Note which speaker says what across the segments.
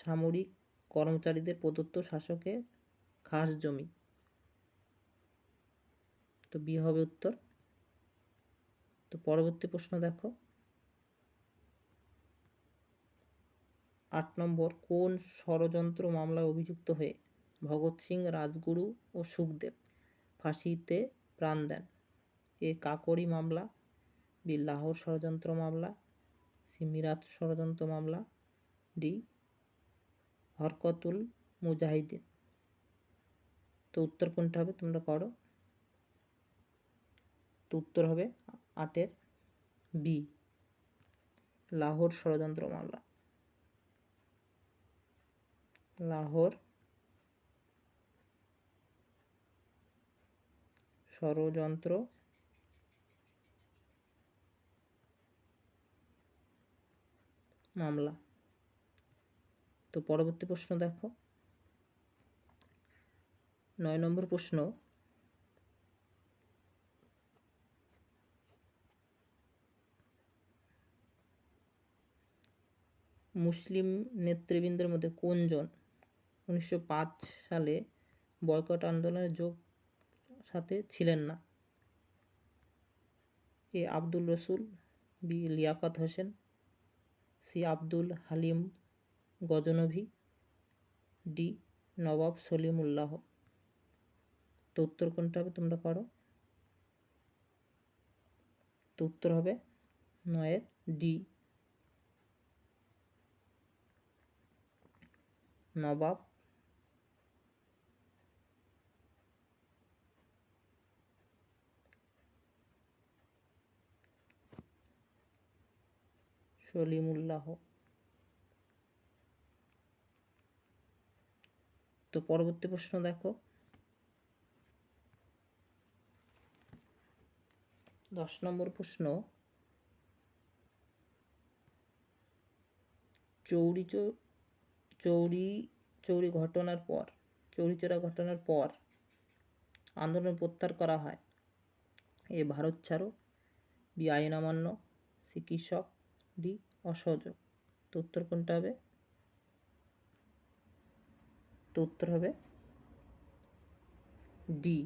Speaker 1: সামরিক কর্মচারীদের প্রদত্ত শাসকের খাস জমি। তো বি হবে উত্তর। তো পরবর্তী প্রশ্ন দেখো, 8 নম্বর, কোন ষড়যন্ত্র মামলায় অভিযুক্ত হয়ে ভগৎ সিং, রাজগুরু ও সুখদেব ফাঁসিতে প্রাণ দেন? এ কাকোরি মামলা, বি লাহোর ষড়যন্ত্র মামলা, সি মিরাট ষড়যন্ত্র মামলা, ডি হরকতুল মুজাহিদিন। তো উত্তর কোনটা হবে তোমরা করো। তো উত্তর হবে 8-এর বি, লাহোর ষড়যন্ত্র মামলা। লাহোর ষড়যন্ত্র মামলা। তো পরবর্তী প্রশ্ন দেখো, 9 নম্বর প্রশ্ন, মুসলিম নেতৃবৃন্দের মধ্যে কোনজন 1905 সালে বয়কট আন্দোলনে যোগ সাথে ছিলেন না? A Abdul Rasul, B Liaquat Hossain, C Abdul Halim Ghaznavi, D Nawab Salimullah. তো উত্তর কোনটা হবে তোমরা করো। তো উত্তর হবে 9-এর ডি, নবাব সলিমুল্লাহ। তো পরবর্তী প্রশ্ন দেখো, 10 নম্বর প্রশ্ন, চৌরি চৌরা ঘটনার পর আন্দোলন প্রত্যাহার করা হয়। এ ভারত ছাড়ো, বি আইন অমান্য, সি কৃষক, ডি অসহযোগ। তো উত্তর কোনটা হবে? তো উত্তর হবে ডি,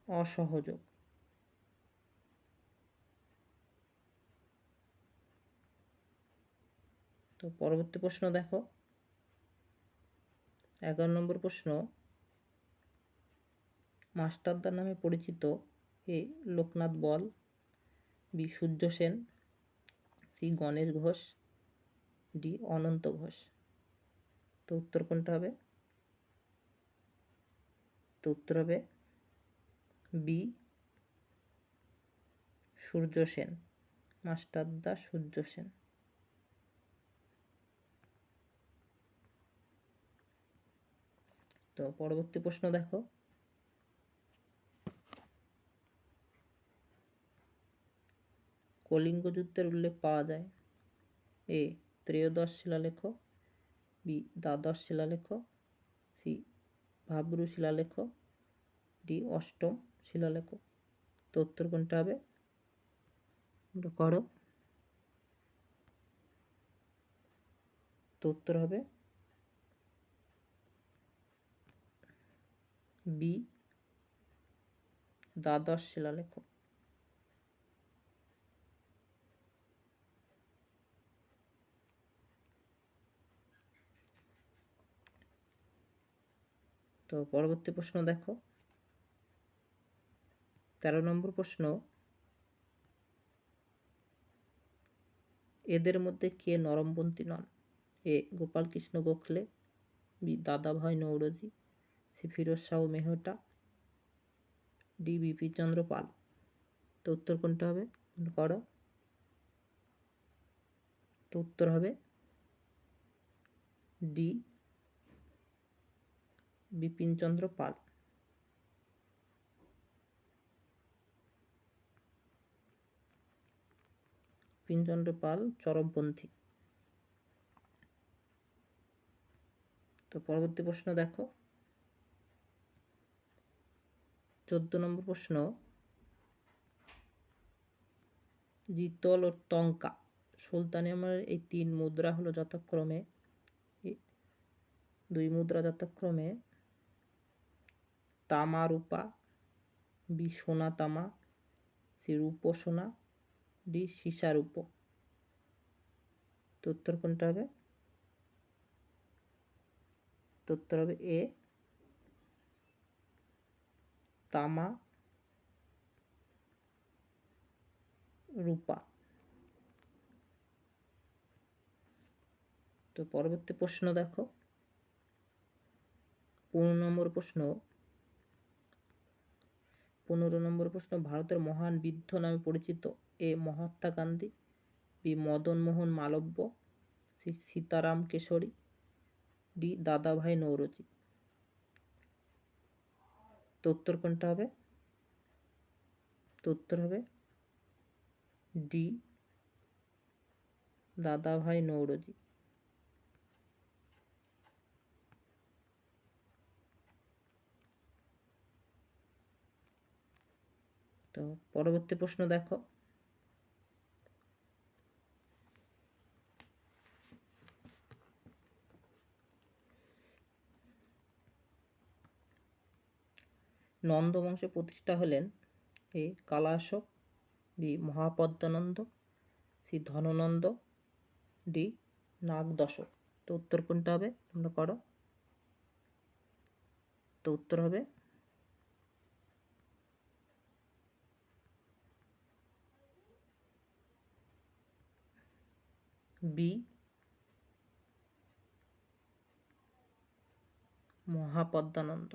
Speaker 1: অসহযোগ। তো পরবর্তী প্রশ্ন দেখো, 11 নম্বর প্রশ্ন, মাস্টারদা নামে পরিচিত এ লোকনাথ বল, B Surya Sen, C Ganesh Ghosh, D অনন্ত ঘোষ। তো উত্তর কোনটা হবে? তো উত্তর হবে বি সূর্য সেন, মাস্টারদা সূর্য সেন। তো পরবর্তী প্রশ্ন দেখো, কলিঙ্গ যুদ্ধের উল্লেখ পাওয়া যায়। এ ত্রয়োদশ শিলালেখ, বি দ্বাদশ শিলালেখ, সি ভাবরু শিলালেখ, ডি অষ্টম শিলালেখ। তো উত্তর কোনটা হবে করো। তো উত্তর হবে বি দ্বাদশ শিলালেখ। তো পরবর্তী প্রশ্ন দেখো, 13 নম্বর প্রশ্ন, এদের মধ্যে কে নরমপন্থী নন? এ গোপাল কৃষ্ণ গোখলে, বি দাদাভাই নৌরোজি, সি ফিরোজ শাহ মেহতা, ডি বিপিন চন্দ্র পাল। তো উত্তর কোনটা হবে করো। তো উত্তর হবে ডি বিপিন চন্দ্র পাল। বিপিনচন্দ্র পাল চরমপন্থী। তো পরবর্তী প্রশ্ন দেখো, 14 নম্বর প্রশ্ন, জিতল ও টঙ্কা সুলতানি আমলের এই 3 মুদ্রা হলো যথাক্রমে 2 মুদ্রা যথাক্রমে তামা রূপা, বি সোনা তামা, সি রূপো সোনা, ডি সীসা রূপো। তো উত্তর কোনটা হবে? তো উত্তর হবে এ তামা রূপা। তো পরবর্তী প্রশ্ন দেখো, 15 নম্বর প্রশ্ন। 15 নম্বর প্রশ্ন, ভারতের মহান বৃদ্ধ নামে পরিচিত এ Mahatma Gandhi, B Madan Mohan Malviya, C Sitaram Keshari, D দাদাভাই নৌরোজি। তো উত্তর কোনটা হবে? তো উত্তর হবে ডি দাদাভাই নৌরোজি। তো পরবর্তী প্রশ্ন দেখো, 'নন্দ বংশের প্রতিষ্ঠা হলেন A Kalashoka, B Mahapadmananda, C Dhanananda, D Nagadashaka. তো উত্তর কোনটা হবে তোমরা করো। তো উত্তর হবে বি মহাপদ্মানন্দ।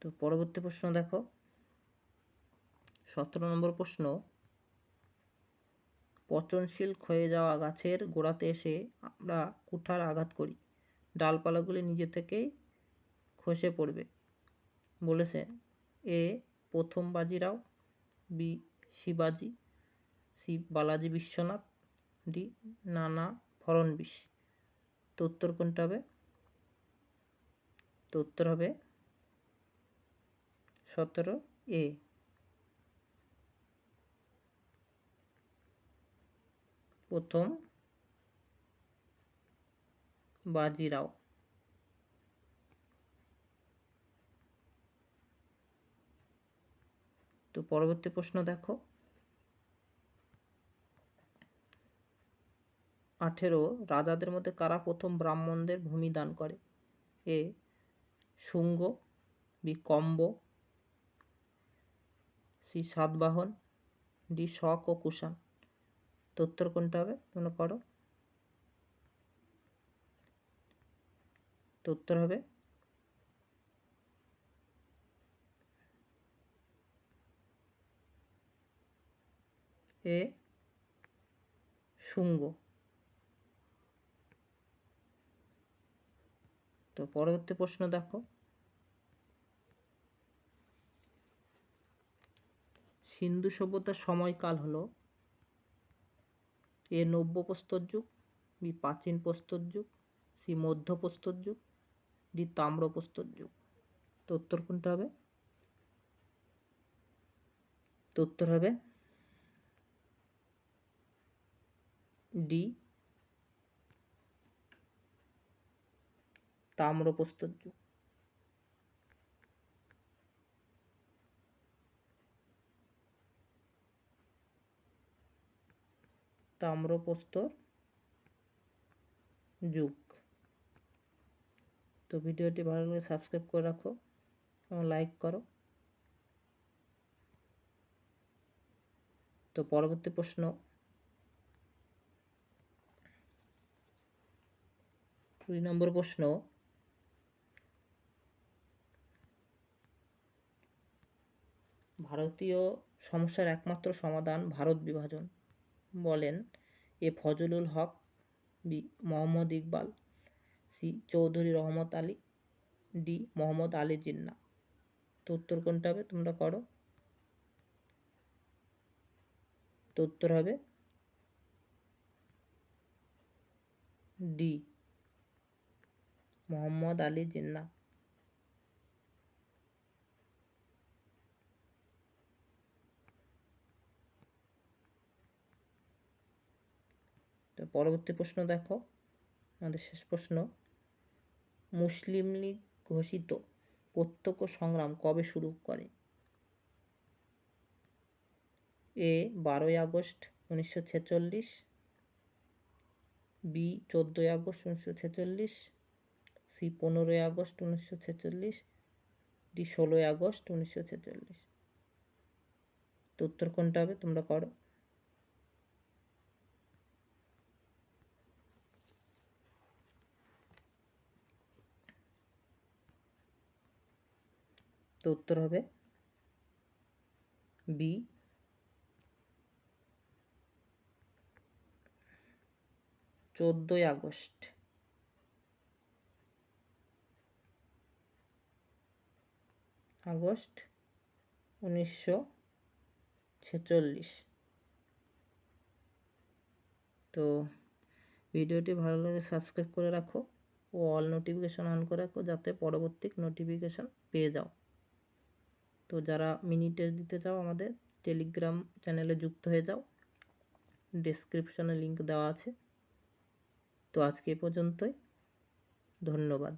Speaker 1: তো পরবর্তী প্রশ্ন দেখো, 17 নম্বর প্রশ্ন, পচনশীল ক্ষয়ে যাওয়া গাছের গোড়াতে এসে আমরা কুঠার আঘাত করি, ডালপালাগুলি নিজে থেকেই খসে পড়বে বলেছে এ প্রথম বাজিরাও, বি শিবাজি, সি বালাজি বিশ্বনাথ, ডি নানা ফড়নবিস। তো উত্তর কোনটা হবে? তো উত্তর হবে 17 এ প্রথম বাজিরাও। তো পরবর্তী প্রশ্ন দেখো, 18 রাজাদের মধ্যে কারা প্রথম ব্রাহ্মণদের ভূমি দান করে? A Shunga, B Kanva, C Satavahana, D Shaka ও কুষাণ। তো উত্তর কোনটা হবে তোমরা করো। তো উত্তর হবে এ শুঙ্গ। তো পরবর্তী প্রশ্ন দেখো, সিন্ধু সভ্যতার সময়কাল হলো এ নব্য প্রস্তর যুগ, বি প্রাচীন প্রস্তর যুগ, সি মধ্য প্রস্তর যুগ, ডি তাম্র প্রস্তর যুগ। তো উত্তর কোনটা হবে? তো উত্তর হবে ডি তাম্র প্রস্তর যুগ। তাম্র প্রস্তর যুগ। তো ভিডিওটি ভালো লাগলে সাবস্ক্রাইব করে রাখো এবং লাইক করো। তো পরবর্তী প্রশ্ন, 2 নম্বর প্রশ্ন, ভারতীয় সমস্যার একমাত্র সমাধান ভারত বিভাজন বলেন এ ফজলুল হক, B Mohammad Iqbal, C Chowdhury Rahmat Ali, D Mohammad Ali Jinnah. তো উত্তর কোনটা হবে তোমরা করো। তো উত্তর হবে ডি মোহাম্মদ আলী জিন্নাহ। পরবর্তী প্রশ্ন দেখো, আমাদের শেষ প্রশ্ন, মুসলিম লীগ ঘোষিত প্রত্যক্ষ সংগ্রাম কবে শুরু করে? এ 12ই আগস্ট 1946, বি 14ই আগস্ট 1946, সি 15ই আগস্ট 1946, ডি 16ই আগস্ট 1946। তো উত্তর কোনটা হবে তোমরা করো। তো উত্তর হবে বি 14ই আগস্ট। আগস্ট 1946। তো ভিডিওটি ভালো লাগে সাবস্ক্রাইব করে রাখো ও অল নোটিফিকেশান অন করে রাখো, যাতে পরবর্তী নোটিফিকেশান পেয়ে যাও। তো যারা মিনি টেস্ট দিতে চাও আমাদের টেলিগ্রাম চ্যানেলে যুক্ত হয়ে যাও, ডেসক্রিপশনে লিঙ্ক দেওয়া আছে। তো আজকে এ পর্যন্তই, ধন্যবাদ।